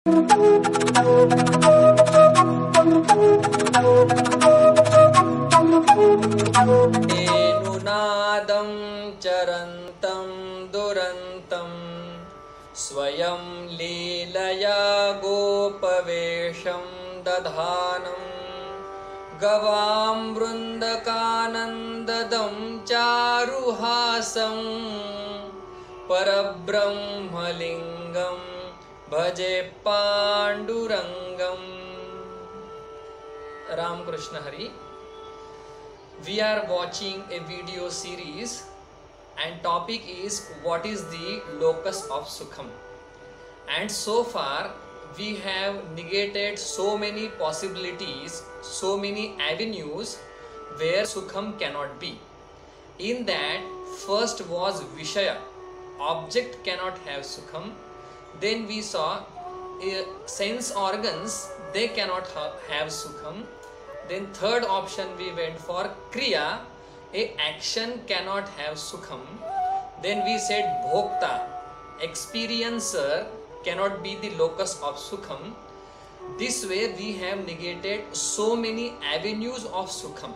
तेनुनादं चरन्तं दुरन्तं स्वयं लीलया गोपवेशं दधानं गवां वृन्दकानन्ददं चारुहासं परब्रह्मलिङ्गं भजे पाण्डुरङ्गम्। Ramakrishna Hari. We are watching a video series and topic is what is the locus of Sukham. And so far we have negated so many possibilities, so many avenues where Sukham cannot be. In that, first was Vishaya, object cannot have Sukham. Then we saw sense organs, they cannot have Sukham. Then third option we went for Kriya, a action cannot have Sukham. Then we said Bhokta, experiencer cannot be the locus of Sukham. This way we have negated so many avenues of Sukham.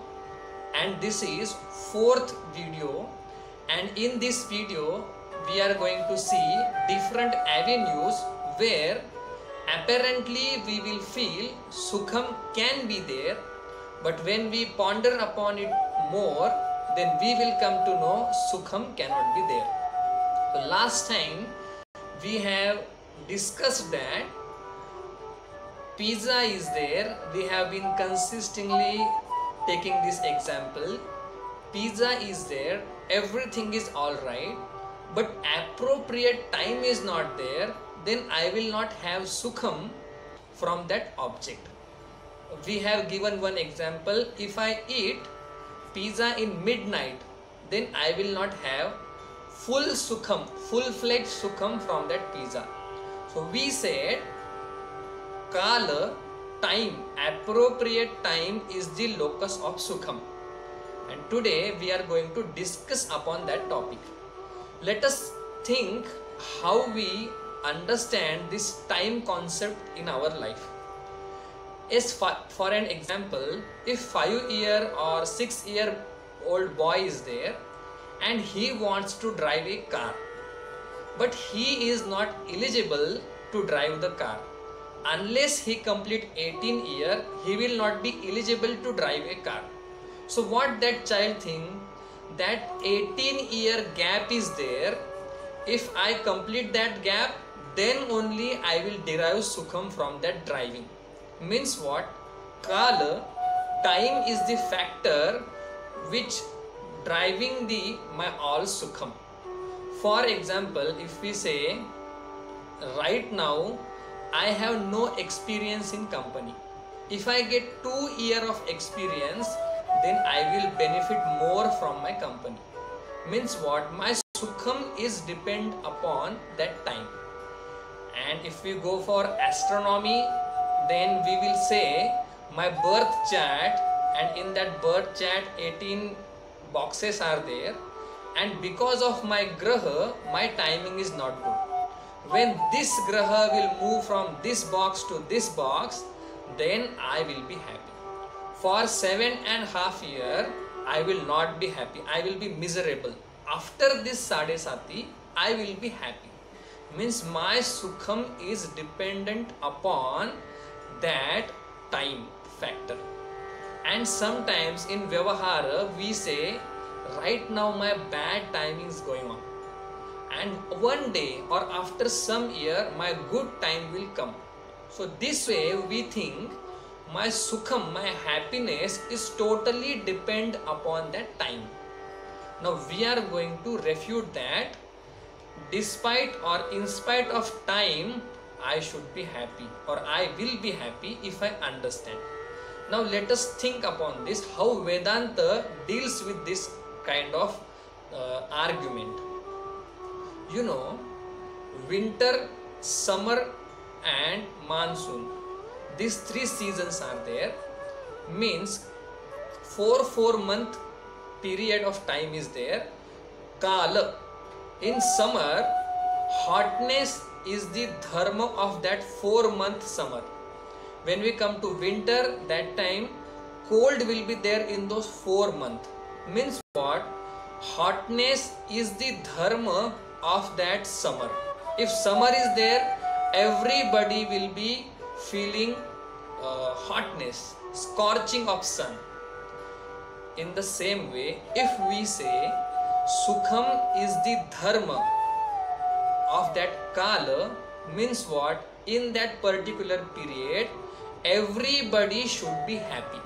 And this is fourth video, and in this video we are going to see different avenues where apparently we will feel Sukham can be there, but when we ponder upon it more, then we will come to know Sukham cannot be there. So last time we have discussed that pizza is there. We have been consistently taking this example. Pizza is there, everything is alright, but appropriate time is not there, then I will not have Sukham from that object. We have given one example. If I eat pizza in midnight, then I will not have full Sukham, full-fledged Sukham from that pizza. So we said Kala, time, appropriate time is the locus of Sukham. And today we are going to discuss upon that topic. Let us think how we understand this time concept in our life. Yes, for an example, if 5-year or 6-year-old boy is there and he wants to drive a car, but he is not eligible to drive the car. Unless he complete 18 years, he will not be eligible to drive a car. So what that child think? That 18-year gap is there. If I complete that gap, then only I will derive Sukham from that driving. Means what? Kala, time is the factor which driving my all Sukham. For example, if we say right now I have no experience in company. If I get 2 years of experience, then I will benefit more from my company. Means what? My Sukham is depend upon that time. And if we go for astronomy, then we will say my birth chart, and in that birth chart 18 boxes are there, and because of my graha my timing is not good. When this graha will move from this box to this box, then I will be happy. For 7.5 years I will not be happy, I will be miserable. After this Sadesati I will be happy. Means my Sukham is dependent upon that time factor. And sometimes in Vyavahara we say right now my bad timing is going on, and one day or after some year my good time will come. So this way we think my Sukham, my happiness is totally depend upon that time. Now we are going to refute that. Despite or in spite of time, I should be happy, or I will be happy if I understand. Now let us think upon this, how Vedanta deals with this kind of argument. You know, winter, summer and monsoon, these 3 seasons are there. Means 4 month period of time is there. Kala, in summer hotness is the dharma of that 4-month summer. When we come to winter, that time cold will be there in those 4 months. Means what? Hotness is the dharma of that summer. If summer is there, everybody will be feeling hotness, scorching of sun. In the same way, if we say Sukham is the dharma of that kala, means what? In that particular period, everybody should be happy.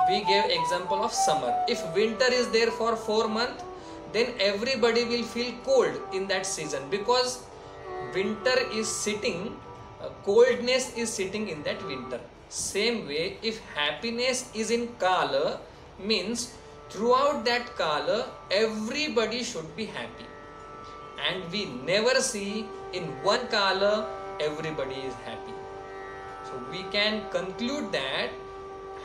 We gave example of summer. If winter is there for 4 months, then everybody will feel cold in that season, because winter is sitting, coldness is sitting in that winter. Same way, if happiness is in kala, means throughout that kala everybody should be happy, and we never see in one kala everybody is happy. So we can conclude that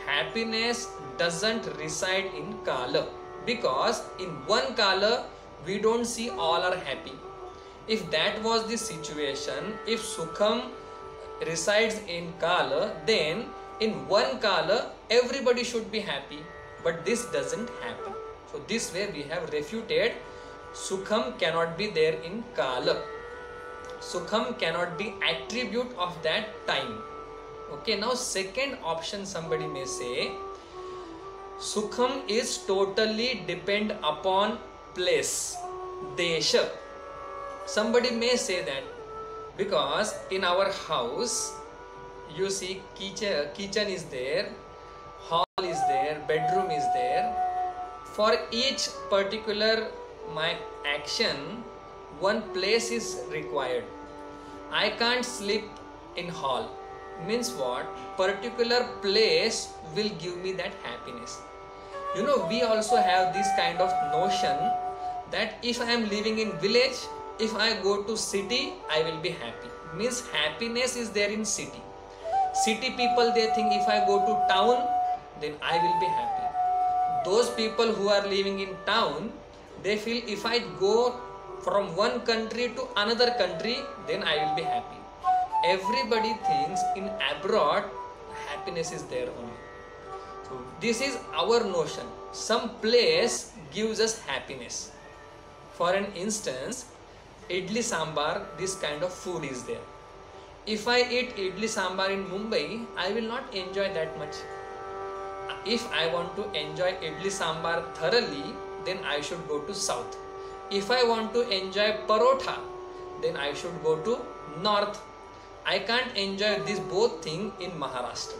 happiness doesn't reside in kala, because in one kala we don't see all are happy. If that was the situation, if Sukham resides in kala, then in one kala everybody should be happy, but this doesn't happen. So this way we have refuted Sukham cannot be there in kala. Sukham cannot be attribute of that time. Okay, now second option, somebody may say Sukham is totally depend upon place, desha. Somebody may say that because in our house you see kitchen is there, hall is there, bedroom is there. For each particular my action, one place is required. I can't sleep in hall. Means what? Particular place will give me that happiness. You know, we also have this kind of notion that if I am living in village, if I go to city, I will be happy. Means happiness is there in city. City people, they think if I go to town, then I will be happy. Those people who are living in town, they feel if I go from one country to another country, then I will be happy. Everybody thinks in abroad happiness is there only. So this is our notion. Some place gives us happiness. For an instance, idli sambar, this kind of food is there. If I eat idli sambar in Mumbai, I will not enjoy that much. If I want to enjoy idli sambar thoroughly, then I should go to south. If I want to enjoy parotha, then I should go to north. I can't enjoy these both things in Maharashtra.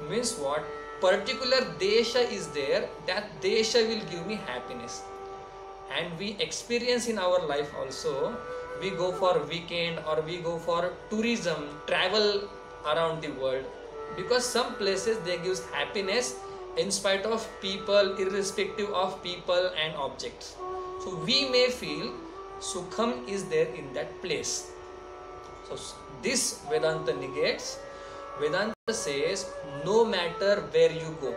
Means what? Particular desha is there, that desha will give me happiness. And we experience in our life also, we go for weekend or we go for tourism, travel around the world, because some places they gives happiness in spite of people, irrespective of people and objects. So we may feel Sukham is there in that place. So this Vedanta negates. Vedanta says no matter where you go,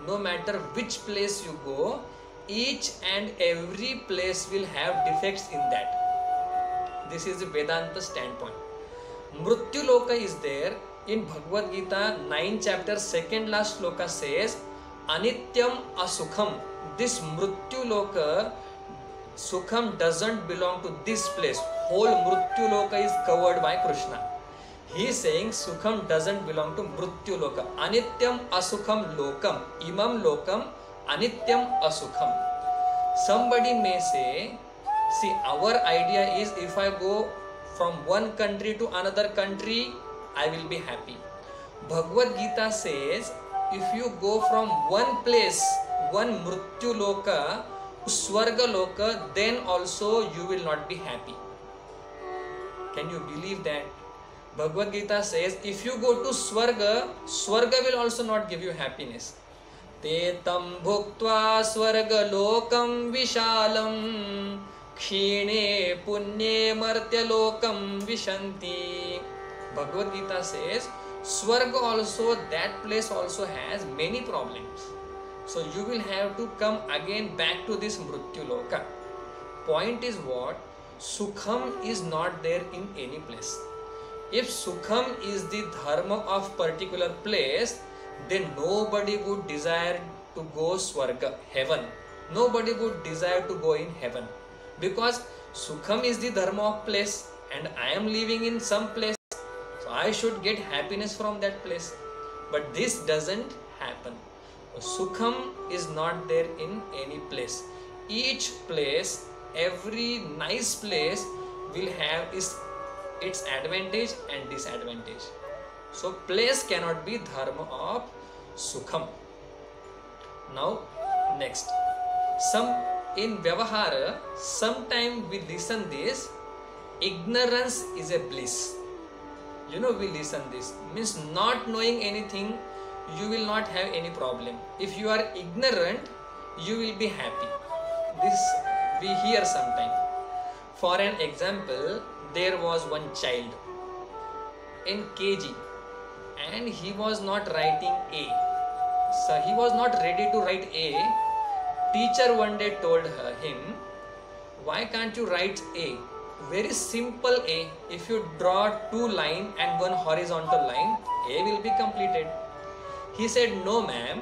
no matter which place you go, each and every place will have defects in that. This is the Vedanta standpoint. Mrityu Loka is there. In Bhagavad Gita 9 chapter 2nd last sloka says Anityam Asukham. This Mrityu Loka, Sukham doesn't belong to this place. Whole Mrityu Loka is covered by Krishna. He is saying Sukham doesn't belong to Mrityu Loka. Anityam Asukham Lokam. Imam Lokam Anityam Asukham. Somebody may say, see, our idea is if I go from one country to another country, I will be happy. Bhagavad Gita says, if you go from one place, one Mrityu Loka, Swarga Loka, then also you will not be happy. Can you believe that? Bhagavad Gita says, if you go to Swarga, Swarga will also not give you happiness. Te tam bhuktva Swarga lokam vishalam kshine punye martya lokam vishanti. Bhagavad Gita says, Swarga also, that place also has many problems. So you will have to come again back to this Mrityu Loka. Point is what? Sukham is not there in any place. If Sukham is the dharma of particular place, then nobody would desire to go Swarga, heaven. Nobody would desire to go in heaven. Because Sukham is the dharma of place and I am living in some place. So I should get happiness from that place. But this doesn't happen. Sukham is not there in any place. Each place, every nice place will have its advantage and disadvantage. So place cannot be dharma of Sukham. Now next, in Vyavahara, sometime we listen this, ignorance is a bliss. We listen this, means not knowing anything, you will not have any problem. If you are ignorant, you will be happy. This we hear sometime. For an example, there was one child in KG and he was not writing A. So he was not ready to write A. Teacher one day told him, why can't you write A? Very simple A. If you draw 2 lines and 1 horizontal line, A will be completed. He said, no ma'am,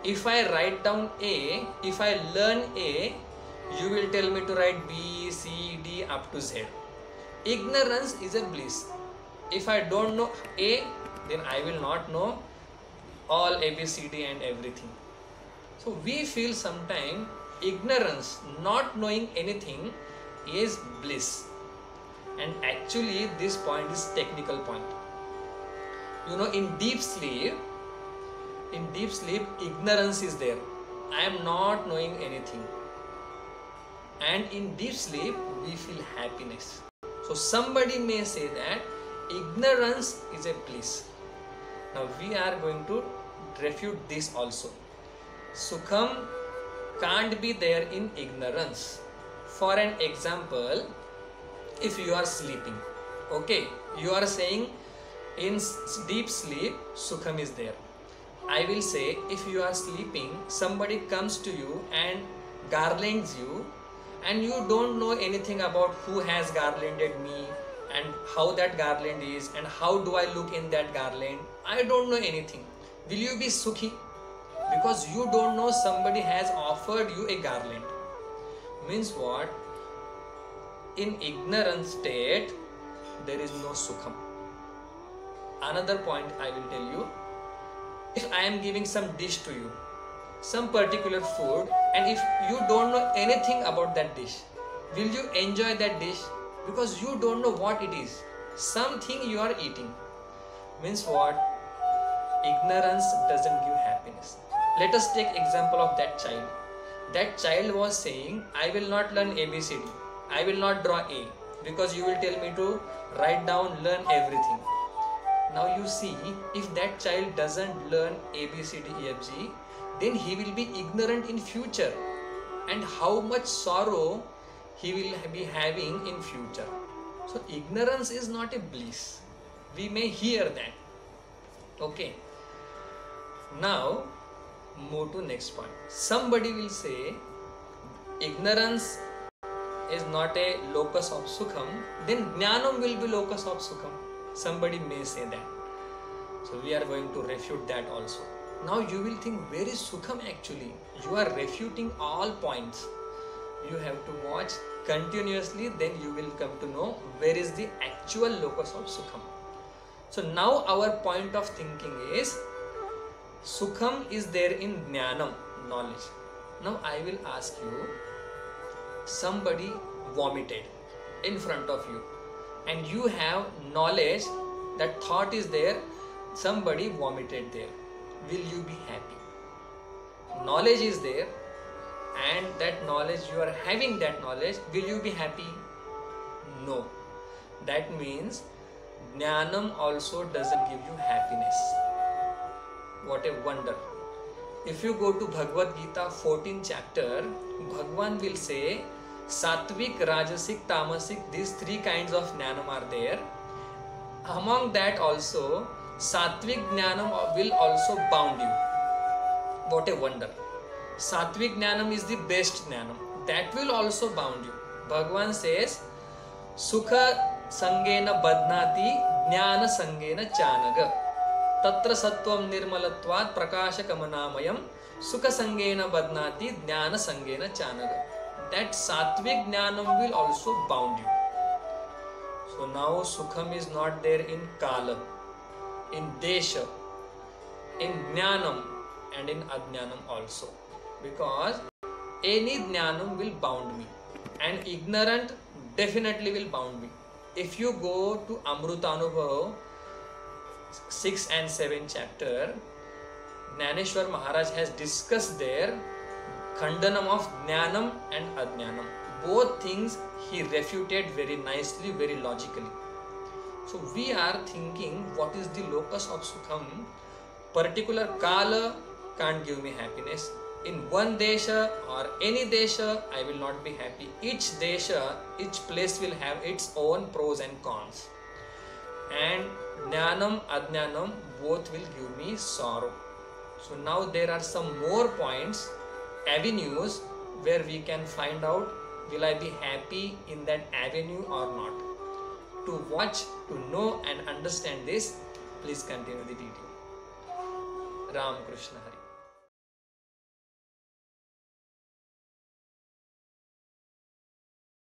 if I write down A, if I learn A, you will tell me to write B, C, D up to Z. Ignorance is a bliss. If I don't know A, then I will not know all A, B, C, D and everything. So we feel sometimes ignorance, not knowing anything is bliss. And actually this point is technical point. In deep sleep, ignorance is there. I am not knowing anything. And in deep sleep, we feel happiness. So somebody may say that ignorance is a bliss. Now we are going to refute this also. Sukham can't be there in ignorance. For an example, if you are sleeping, okay, you are saying in deep sleep, Sukham is there. I will say, if you are sleeping, somebody comes to you and garlands you, and you don't know anything about who has garlanded me and how that garland is and how do I look in that garland. I don't know anything. Will you be sukhi? Because you don't know somebody has offered you a garland. Means what? In ignorant state, there is no sukham. Another point I will tell you. If I am giving some dish to you, some particular food, and if you don't know anything about that dish, will you enjoy that dish? Because you don't know what it is. Something you are eating. Means what? Ignorance doesn't give happiness. Let us take example of that child. That child was saying, I will not learn ABCD. I will not draw A. Because you will tell me to write down, learn everything. Now you see, if that child doesn't learn ABCD, EFG, then he will be ignorant in future. And how much sorrow he will be having in future. So ignorance is not a bliss. We may hear that. Okay. Now move to next point. Somebody will say ignorance is not a locus of sukham, then jnanam will be locus of sukham. Somebody may say that. So we are going to refute that also. Now you will think, where is sukham actually? You are refuting all points. You have to watch continuously, then you will come to know where is the actual locus of sukham. So now our point of thinking is, sukham is there in jnanam, knowledge. Now I will ask you, somebody vomited in front of you and you have knowledge, that thought is there, somebody vomited there. Will you be happy? Knowledge is there and that knowledge, you are having that knowledge, will you be happy? No. That means jnanam also doesn't give you happiness. What a wonder. If you go to Bhagavad Gita 14th chapter, Bhagwan will say, Satvik, Rajasic, Tamasic, these 3 kinds of jnanam are there. Among that also, Satvik jnanam will also bound you. What a wonder. Satvik jnanam is the best jnanam. That will also bound you. Bhagwan says, सुख संगेन बध्नाति ज्ञान संगेन चानग तत्र सत्वं निर्मलत्वात् प्रकाशकमनामयं सुख संगेन बध्नाति ज्ञान संगेन चानग. That sattvic jnanam will also bound you. So now sukham is not there in kala, in desha, in jnanam and in ajnanam also, because any jnanam will bound me and ignorant definitely will bound me. If you go to Amrutanubhav 6 and 7 chapter, Jnaneshwar Maharaj has discussed there Khandanam of Jnanam and Ajnanam. Both things he refuted very nicely, very logically. So we are thinking, what is the locus of Sukham? Particular Kala can't give me happiness. In one desha or any desha, I will not be happy. Each desha, each place will have its own pros and cons. And Jnanam, Ajnanam, both will give me sorrow. So now there are some more points, avenues where we can find out, will I be happy in that avenue or not. To watch, to know and understand this, please continue the video. Ram Krishna Hari.